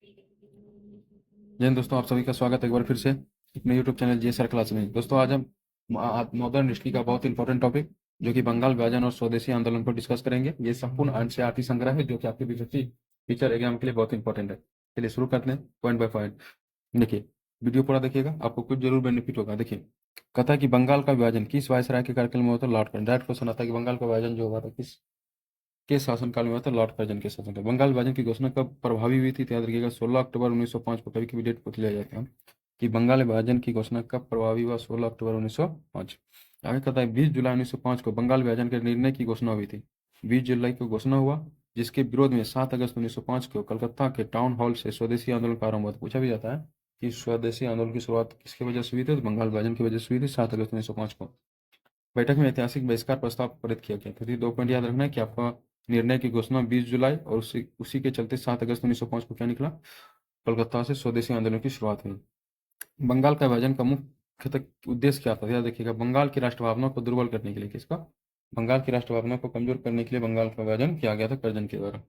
जय हिंद दोस्तों, आप सभी का स्वागत है एक बार फिर से अपने यूट्यूब चैनल जीएसआर क्लास में। दोस्तों आज हम मॉडर्न हिस्ट्री का बहुत इंपॉर्टेंट टॉपिक जो कि बंगाल विभाजन और स्वदेशी आंदोलन पर डिस्कस करेंगे। ये संपूर्ण एनसीईआरटी संग्रह है जो कि आपके बीपीएससी टीचर एग्जाम के लिए बहुत इंपॉर्टेंट है। चलिए शुरू करते हैं पॉइंट बाय पॉइंट। देखिए, वीडियो पूरा देखिएगा, आपको कुछ जरूर बेनिफिट होगा। देखिए, कथा कि बंगाल का विभाजन किस वायसराय के कार्यकाल में हुआ था? Lord Curzon. डायरेक्ट क्वेश्चन आता है कि बंगाल का विभाजन जो हुआ था किस के शासनकाल में हुआ था? लॉर्ड कर्जन के शासनकाल। बंगाल विभाजन की घोषणा कब प्रभावी हुई थी? तो याद रखिएगा 16 अक्टूबर 1905 को। कभी कभी डेट पूछ लिया जाता है कि बंगाल विभाजन की घोषणा कब प्रभावी हुआ? 16 अक्टूबर 1905। आगे कहता है 20 जुलाई 1905 को बंगाल विभाजन के निर्णय की घोषणा हुई थी। 20 जुलाई को घोषणा हुआ, जिसके विरोध में 7 अगस्त 1905 को कलकत्ता के टाउन हॉल से स्वदेशी आंदोलन का आरंभ हुआ। पूछा भी जाता है कि स्वदेशी आंदोलन की शुरुआत किसकी वजह से हुई थी? तो बंगाल विभाजन की वजह से हुई थी, 7 अगस्त 1905 को। बैठक में ऐतिहासिक बहिष्कार प्रस्ताव पारित किया गया। तो ये 2 पॉइंट याद रखना है कि आपका निर्णय की घोषणा 20 जुलाई और उसी के चलते 7 अगस्त 1905 को क्या निकला? कलकत्ता से स्वदेशी आंदोलन की शुरुआत हुई। बंगाल का विभाजन का मुख्य उद्देश्य क्या था? याद रखिएगा, बंगाल की राष्ट्र भावना को दुर्बल करने के लिए। किसका? बंगाल की राष्ट्र भावना को कमजोर करने के लिए बंगाल का विभाजन किया गया था कर्जन के द्वारा।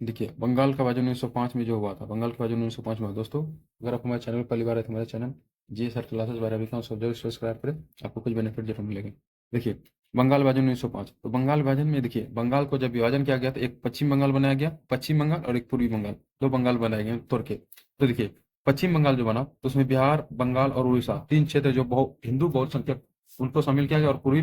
देखिए, बंगाल का विभाजन 1905 में जो हुआ था, बंगाल का विभाजन 1905 में हुआ। दोस्तों, अगर आप हमारे चैनल पर पहली बार है तो हमारे चैनल जीएसआर क्लासेस बारे में जरूर सब्सक्राइब करें, आपको कुछ बेनिफिट जरूर मिलेगा। देखिए, बंगाल विभाजन 1905। तो बंगाल विभाजन में देखिए, बंगाल को जब विभाजन किया गया तो एक पश्चिम बंगाल बनाया गया, पश्चिम बंगाल, और एक पूर्वी बंगाल, दो बंगाल बनाए गए तोड़ के। तो देखिए, पश्चिम बंगाल जो बना तो उसमें बिहार, बंगाल और उड़ीसा, तीन क्षेत्र जो बहुत हिंदू बहुसंख्यक, उनको शामिल किया गया। और पूर्वी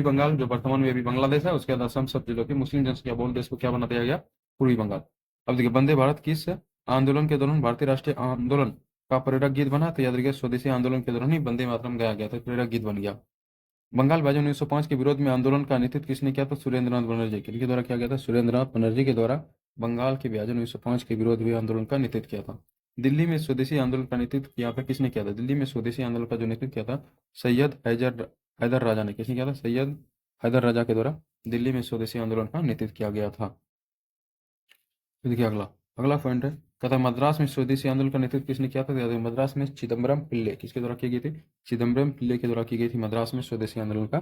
बंगाल जो वर्तमान में अभी बांग्लादेश है, उसके बाद असम, सब जिलों की मुस्लिम जनसंख्या बहुल देश को क्या बना दिया गया? पूर्वी बंगाल। अब देखिए, वंदे भारत किस आंदोलन के दौरान भारतीय राष्ट्रीय आंदोलन का प्रेरक गीत बना? तो याद रखिए, स्वदेशी आंदोलन के दौरान ही वंदे मातरम गाया गया था, प्रेरक गीत बन गया। बंगाल विभाजन 1905 के विरोध में आंदोलन का नेतृत्व किसने किया था? सुरेंद्रनाथ बनर्जी। किनके द्वारा किया गया था? सुरेंद्रनाथ बनर्जी के द्वारा बंगाल के विभाजन 1905 के विरोध हुए आंदोलन का नेतृत्व किया था। दिल्ली में स्वदेशी आंदोलन का नेतृत्व यहाँ पे किसने किया था? दिल्ली में स्वदेशी आंदोलन का जो नेतृत्व किया था, सैयद हैदर राजा ने। किसने किया था? सैयद हैदर राजा के द्वारा दिल्ली में स्वदेशी आंदोलन का नेतृत्व किया गया था। तो देखिए, अगला अगला पॉइंट है, कहता है मद्रास में स्वदेशी आंदोलन का नेतृत्व किसने किया था? मद्रास में चिदम्बरम पिल्ले। किसके द्वारा की गई थी? चिदम्बरम पिल्ले के द्वारा की गई थी मद्रास में स्वदेशी आंदोलन का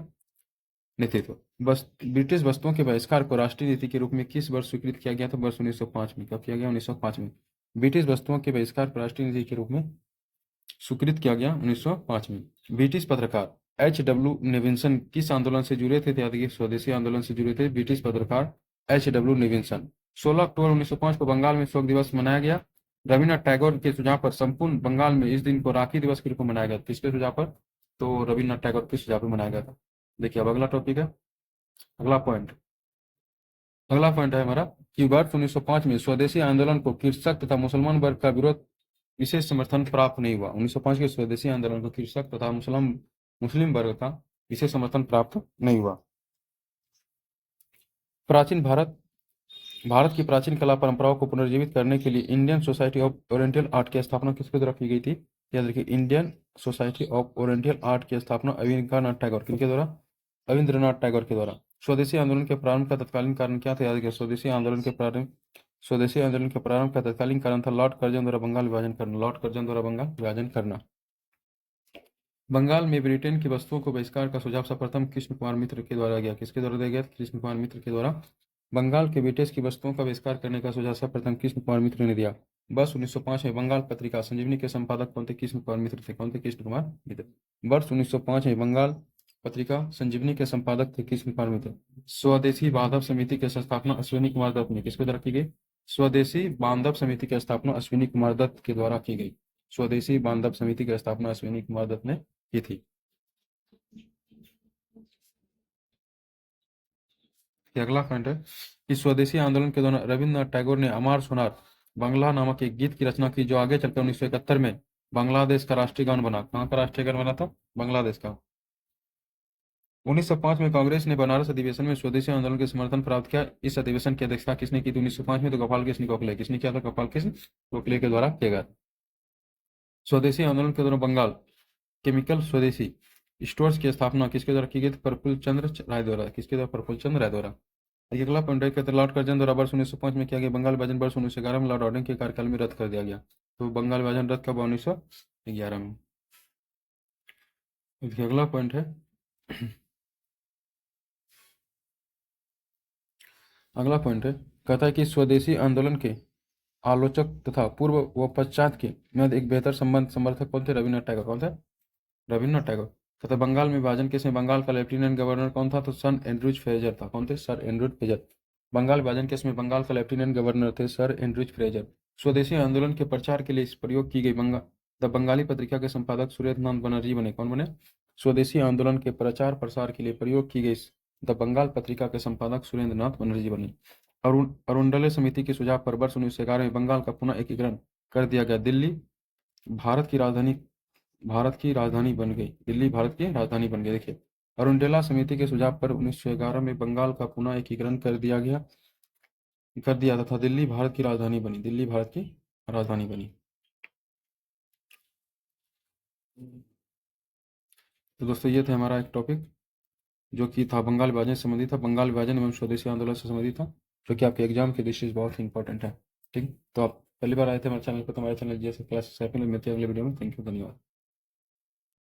नेतृत्व। बस ब्रिटिश वस्तुओं के बहिष्कार को राष्ट्रीय नीति के रूप में किस वर्ष स्वीकृत किया गया था? वर्ष 1905 में। कब किया गया? 1905 में। ब्रिटिश वस्तुओं के बहिष्कार को राष्ट्रीय नीति के रूप में स्वीकृत किया गया 1905 में। ब्रिटिश पत्रकार H.W. नेविंसन किस आंदोलन से जुड़े थे? याद रखिए, स्वदेशी आंदोलन से जुड़े थे ब्रिटिश पत्रकार H.W. नेविंसन। 16 अक्टूबर 1905 को बंगाल में शोक दिवस मनाया गया। रविन्द्रनाथ टैगोर के सुझाव पर संपूर्ण बंगाल में इस दिन को राखी दिवस के रूप में मनाया गया। किसके सुझाव पर? तो रविन्द्रनाथ टैगोर के सुझाव पर मनाया गया था। देखिए, अब अगला टॉपिक है, अगला पॉइंट अगला पॉइंट है हमारा कि वर्ष 1905 में स्वदेशी आंदोलन को कृषक तथा मुसलमान वर्ग का विरोध विशेष समर्थन प्राप्त नहीं हुआ। 1905 के स्वदेशी आंदोलन को कृषक तथा मुस्लिम वर्ग का विशेष समर्थन प्राप्त नहीं हुआ। प्राचीन भारत की प्राचीन कला परंपराओं को पुनर्जीवित करने के लिए Indian society of oriental art की स्थापना किसके द्वारा की गई थी? याद रखिए, Indian society of oriental art की स्थापना अविनाश टैगोर। किनके द्वारा? रविंद्रनाथ टैगोर के द्वारा। स्वदेशी आंदोलन के प्रारंभ का तत्कालीन कारण क्या था? याद रखिए, स्वदेशी आंदोलन के प्रारंभ का तत्कालीन कारण था लॉर्ड कर्जन द्वारा बंगाल विभाजन करना। लॉर्ड कर्जन द्वारा बंगाल विभाजन करना। बंगाल में ब्रिटेन की वस्तुओं को बहिष्कार का सुझाव सर्वप्रथम कृष्ण कुमार मित्र के द्वारा गया। किसके द्वारा दिया गया? कृष्ण कुमार मित्र के द्वारा बंगाल के ब्रिटिश की वस्तुओं का बहिष्कार करने का सुझाव सर्वप्रथम कृष्ण कुमार मित्र ने दिया। वर्ष 1905 में बंगाल पत्रिका संजीवनी के संपादक कौन थे? कृष्ण कुमार मित्र थे। कौन थे? कृष्ण कुमार मित्र। वर्ष 1905 में बंगाल पत्रिका संजीवनी के संपादक थे कृष्ण कुमार मित्र। स्वदेशी बांधव समिति की स्थापना अश्विनी कुमार दत्त ने किसके द्वारा की गई? स्वदेशी बांधव समिति की स्थापना अश्विनी कुमार दत्त के द्वारा की गई। स्वदेशी बांधव समिति की स्थापना अश्विनी कुमार दत्त ने की थी। अगला पॉइंट है कि स्वदेशी आंदोलन के दौरान रविन्द्रनाथ टैगोर ने अमार सोनार बांग्ला नामक एक गीत की रचना की, जो आगे चलकर 1971 में बांग्लादेश का राष्ट्रीय गान बना। कहाँ का राष्ट्रीय गान बना था? बांग्लादेश का। 1905 में कांग्रेस ने बनारस अधिवेशन में स्वदेशी आंदोलन के समर्थन प्राप्त किया। इस अधिवेशन की अध्यक्षता किसने की थी 1905 में? तो गोपाल कृष्ण गोखले। किसने किया था? गोपाल कृष्ण गोखले के द्वारा किया गया। स्वदेशी आंदोलन के दौरान बंगाल केमिकल स्वदेशी स्टोर्स की स्थापना किसके द्वारा की गई थी? प्रफुल्ल चंद्र राय द्वारा। किसके द्वारा? प्रफुल्ल चंद्र राय द्वारा। अगला पॉइंट है, लॉर्ड कर्जन द्वारा वर्ष 1905 में किया गया बंगाल विभाजन वर्ष 1911 में लॉर्ड ऑर्डन के कार्यकाल में रद्द कर दिया गया। तो बंगाल विभाजन रद्द कब? 1911 में। अगला पॉइंट है अगला पॉइंट है कहता है कि स्वदेशी आंदोलन के आलोचक तथा पूर्व व पश्चात के मध्य एक बेहतर संबंध समर्थक कौन थे? रविन्द्रनाथ टैगोर। कौन थे? रविन्द्रनाथ टैगोर। तथा बंगाल में विभाजन केस में बंगाल का लेफ्टिनेंट गवर्नर कौन था? तो सर एंड्रूज फ्रेजर था। कौन थे? Sir Andrews Fraser. बंगाल विभाजन केस में बंगाल का लेफ्टिनेंट गवर्नर थे सर एंड्रूज फ्रेजर। स्वदेशी आंदोलन के प्रचार के लिए प्रयोग की गई द बंगाली पत्रिका के संपादक सुरेंद्रनाथ बनर्जी बने। कौन बने? स्वदेशी आंदोलन के प्रचार प्रसार के लिए प्रयोग की गई द बंगाल पत्रिका के संपादक सुरेंद्रनाथ बनर्जी बने। अरुणडले समिति के सुझाव पर वर्ष 1911 में बंगाल का पुनः एकीकरण कर दिया गया। दिल्ली भारत की राजधानी बन गई। दिल्ली भारत की राजधानी बन गई। देखिए, अरुणडेला समिति के सुझाव पर 1911 में बंगाल का पुनः एकीकरण कर दिया तथा दिल्ली भारत की राजधानी बनी। दिल्ली भारत की राजधानी बनी। तो दोस्तों, ये था हमारा एक टॉपिक जो कि था बंगाल विभाजन से संबंधित था, बंगाल विभाजन एवं स्वदेशी आंदोलन से संबंधित था, जो कि आपके एग्जाम की दृष्टि से बहुत ही इंपॉर्टेंट है। ठीक, तो आप पहली बार आए थे हमारे चैनल पर, तो हमारे चैनल जैसे क्लास मिलते हैं अगले वीडियो में। थैंक यू, धन्यवाद।